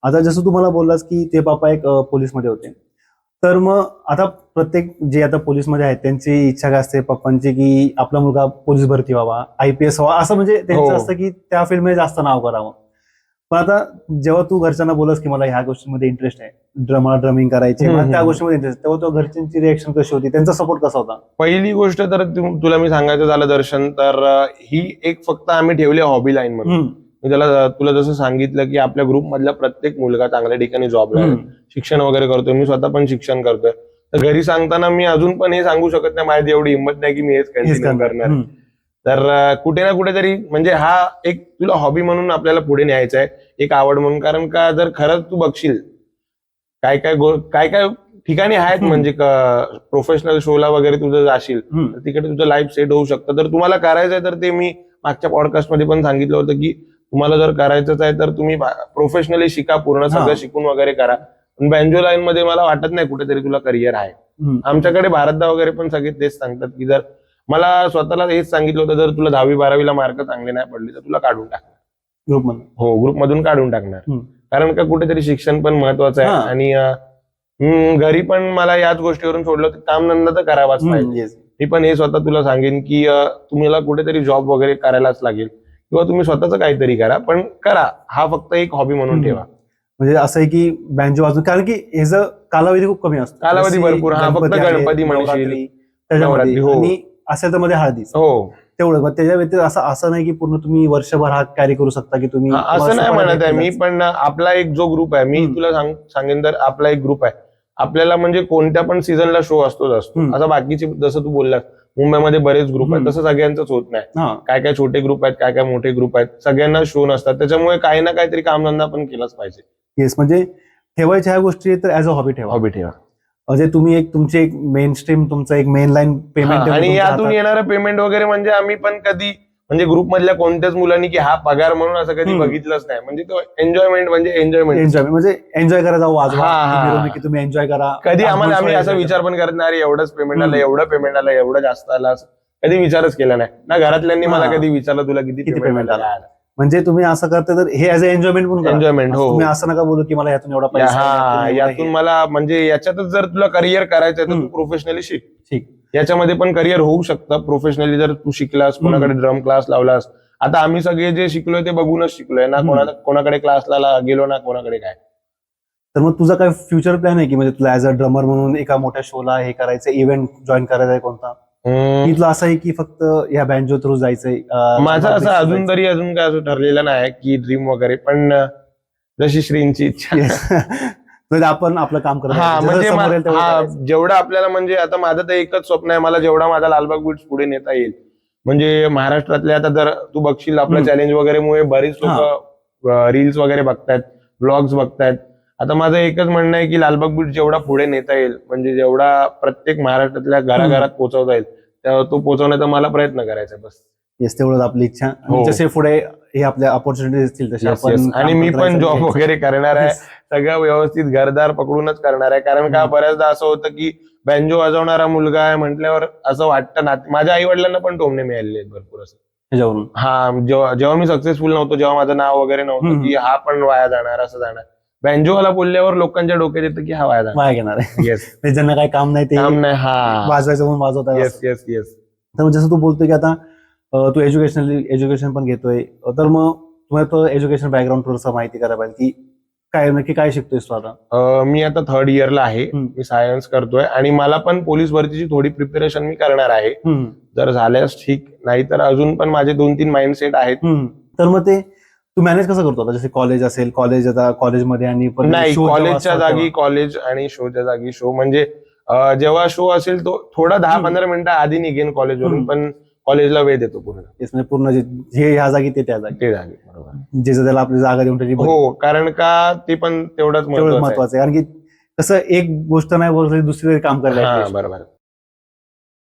आता जसं तुम्हाला बोललास की ते पापा एक पोलीसमध्ये होते, तर मग आता प्रत्येक जे आता पोलीसमध्ये आहेत त्यांची इच्छा काय असते पप्पांची की आपला मुलगा पोलीस भरती व्हावा, IPS व्हावा, असं म्हणजे त्यांचं हो. असतं की त्या फील्डमध्ये जास्त नाव करावं. पण आता जेव्हा तू घरच्यांना बोलस की मला ह्या गोष्टीमध्ये इंटरेस्ट आहे, ड्रमिंग करायची, मला त्या गोष्टीमध्ये इंटरेस्ट, तेव्हा तो घरच्यांची रिएक्शन कशी होती, त्यांचा सपोर्ट कसा होता? पहिली गोष्ट तर तुला मी सांगायचं झालं दर्शन, तर ही एक फक्त आम्ही ठेवली हॉबी लाईन म्हणून. मी तुला जसं सांगितलं की आपल्या ग्रुप मधला प्रत्येक मुलगा चांगल्या ठिकाणी जॉबला आहे, शिक्षण वगैरे करतोय, मी स्वतः पण शिक्षण करतोय. तर घरी सांगताना मी अजून पण हे सांगू शकत नाही, माझी एवढी हिंमत नाही की मी हेच कंटिन्यू करणार. तर कुठे ना कुठेतरी म्हणजे हा एक तुला हॉबी म्हणून आपल्याला पुढे न्यायचा आहे, एक आवड म्हणून. कारण का जर खरंच तू बघशील काय काय ठिकाणी आहेत म्हणजे प्रोफेशनल शोला वगैरे तुझं जाशील तर तिकडे तुझं लाईफ सेट होऊ शकतं. तर तुम्हाला करायचंय तर ते मी मागच्या पॉडकास्ट मध्ये पण सांगितलं होतं की तुम्हाला जर करायचंच आहे तर तुम्ही प्रोफेशनली शिका, पूर्ण सगळं शिकून वगैरे करा. पण बँजो लाईन मध्ये मला वाटत नाही कुठेतरी तुला करिअर आहे. आमच्याकडे भारतदा वगैरे पण सगळे तेच सांगतात की जर मला स्वतःला हेच सांगितलं होतं जर तुला 10वी-12वीला मार्क चांगले नाही पडले तर तुला काढून टाकणार ग्रुपमधून. हो, ग्रुपमधून काढून टाकणार. कारण का कुठेतरी शिक्षण पण महत्वाचं आहे आणि घरी पण मला याच गोष्टीवरून सोडलं की कामधंदा तर करावाच पाहिजे. मी पण हे स्वतः तुला सांगेन की तुम्हाला कुठेतरी जॉब वगैरे करायलाच लागेल किंवा तुम्ही स्वतःच काहीतरी करा, पण करा. हा फक्त एक हॉबी म्हणून ठेवा. म्हणजे असं आहे की बँजो वाजून, कारण की ह्याचा कालावधी खूप कमी असतो, कालावधी भरपूर. हा फक्त गणपती म्हणशील त्याच्यामध्ये आणि असेल तर मध्ये हळदी, हो तेवढं. मग त्याच्या व्यतिरिक्त असं नाही की पूर्ण तुम्ही वर्षभर हात कॅरी करू शकता की तुम्ही असं नाही म्हणत आहे मी. पण आपला एक जो ग्रुप आहे, मी तुला सांगेन तर आपला एक ग्रुप आहे, आपल्याला म्हणजे कोणत्या पण सीझनला शो असतोच असतो. असं बाकीचे जसं तू बोललास मुंबईमध्ये बरेच ग्रुप आहेत, तसं सगळ्यांचंच होत नाही. काय काय छोटे ग्रुप आहेत, काय काय मोठे ग्रुप आहेत, सगळ्यांना शो नसतात. त्याच्यामुळे काही ना काहीतरी कामधंदा पण केलाच पाहिजे. येस, म्हणजे ठेवायच्या ह्या गोष्टी तर ऍज अ हॉबी ठेवा. म्हणजे तुम्ही एक तुमचे एक मेन स्ट्रीम, तुमचं एक मेन लाईन पेमेंट, आणि यातून येणारं पेमेंट वगैरे म्हणजे आम्ही पण कधी म्हणजे ग्रुप मधल्या कोणत्याच मुलांनी की हा पगार म्हणून असं कधी बघितलंच नाही. म्हणजे तो एन्जॉयमेंट म्हणजे म्हणजे एन्जॉय करा, जाऊ वाजवा, की तुम्ही एन्जॉय करा. कधी आम्हाला आम्ही असा विचार पण करत नाही एवढंच पेमेंट आलं, एवढं पेमेंट आलं, एवढं जास्त आलं, असं कधी विचारच केला नाही ना. घरातल्यांनी मला कधी विचारलं तुला किती पेमेंट आला. म्हणजे तुम्ही असं करता तर हे ऍज अ एन्जॉयमेंट म्हणून एन्जॉयमेंट. हो, तुम्ही असं नका बोलू की मला यातून एवढा पैसा, यातून मला म्हणजे याच्यातच जर तुला करिअर करायचंय तर तू प्रोफेशनली शिक. याच्यामध्ये पण करिअर होऊ शकतं प्रोफेशनली जर तू शिकलास, कोणाकडे ड्रम क्लास लावलास. आता आम्ही सगळे जे शिकलोय ते बघूनच शिकलोय ना, कोणाकडे क्लासला गेलो ना, कोणाकडे काय. तर मग तुझा काय फ्युचर प्लॅन आहे की म्हणजे तुला ऍज अ ड्रमर म्हणून एका मोठ्या शोला हे करायचं, इव्हेंट जॉईन करायचा आहे कोणता, तुला असं आहे की फक्त या बँजो थ्रू जायचंय? माझं असं अजून काय असं ठरलेलं नाही की ड्रीम वगैरे, पण जशी श्रींची इच्छा. आपण आपलं काम करत म्हणजे जेवढं आपल्याला, म्हणजे आता माझं तर एकच स्वप्न आहे, मला जेवढा माझा लालबाग बुल्स पुढे नेता येईल. म्हणजे महाराष्ट्रातले आता जर तू बघशील आपल्या चॅलेंज वगैरेमुळे बरीच लोक रील्स वगैरे बघतायत, ब्लॉग्स बघतायत. आता माझं एकच म्हणणं आहे की लालबाग बुल्स जेवढा पुढे नेता येईल, म्हणजे जेवढा प्रत्येक महाराष्ट्रातल्या घराघरात पोहोचवता येईल, तो पोहोचवण्याचा मला प्रयत्न करायचा बस. येस, तेवढंच आपली इच्छा. जसे पुढे हे आपल्या ऑपॉर्च्युनिटी असतील तसे आपण, आणि मी पण जॉब वगैरे करणार आहे, सगळं व्यवस्थित घरदार पकडूनच करणार आहे. कारण का बऱ्याचदा असं होतं की बँजो वाजवणारा मुलगा आहे म्हटल्यावर असं वाटतं ना, माझ्या आई वडिलांना पण टोमणे मिळालेले आहेत भरपूर असं. जेव्हा मी सक्सेसफुल नव्हतो, जेव्हा माझं नाव वगैरे नव्हतं, की हा पण वाया जाणार, असं जाणार. बँजोवाला बोलल्यावर लोकांच्या डोक्यात येतं की हा वाया घेणार आहे. येस, ज्यांना काही काम नाही ते वाजवायचं म्हणून वाजवतात. येस. तर जसं तू बोलतोय की आता तू एज्युकेशन पण घेतोय, तर मग तुम्हाला तो एज्युकेशन बॅकग्राऊंड थोडंसं माहिती करायला पाहिजे की काय नक्की काय शिकतोयस तू आता? मी आता 3rd इयरला आहे, मी सायन्स करतोय आणि मला पण पोलीस भरतीची थोडी प्रिपरेशन मी करणार आहे. जर झाल्यास ठीक, नाही तर अजून पण माझे 2-3 माइंडसेट आहेत. तर मग ते तू मॅनेज कसं करतो? जसे कॉलेज असेल, आता कॉलेजमध्ये आणि नाही, कॉलेजच्या जागी कॉलेज आणि शोच्या जागी शो. म्हणजे जेव्हा शो असेल तो थोडा 10-15 मिनिटं आधी निघेन कॉलेजवरून, पण कॉलेजला वेळ देतो पूर्ण. म्हणजे पूर्ण जे ह्या जागी ते त्या जागी, बरोबर, जे त्याला आपली जागा देऊन त्याची. हो, कारण का ते पण तेवढंच महत्वाचं आहे. कारण की कसं एक गोष्ट नाही बोलत दुसरी काम करायला. बरोबर.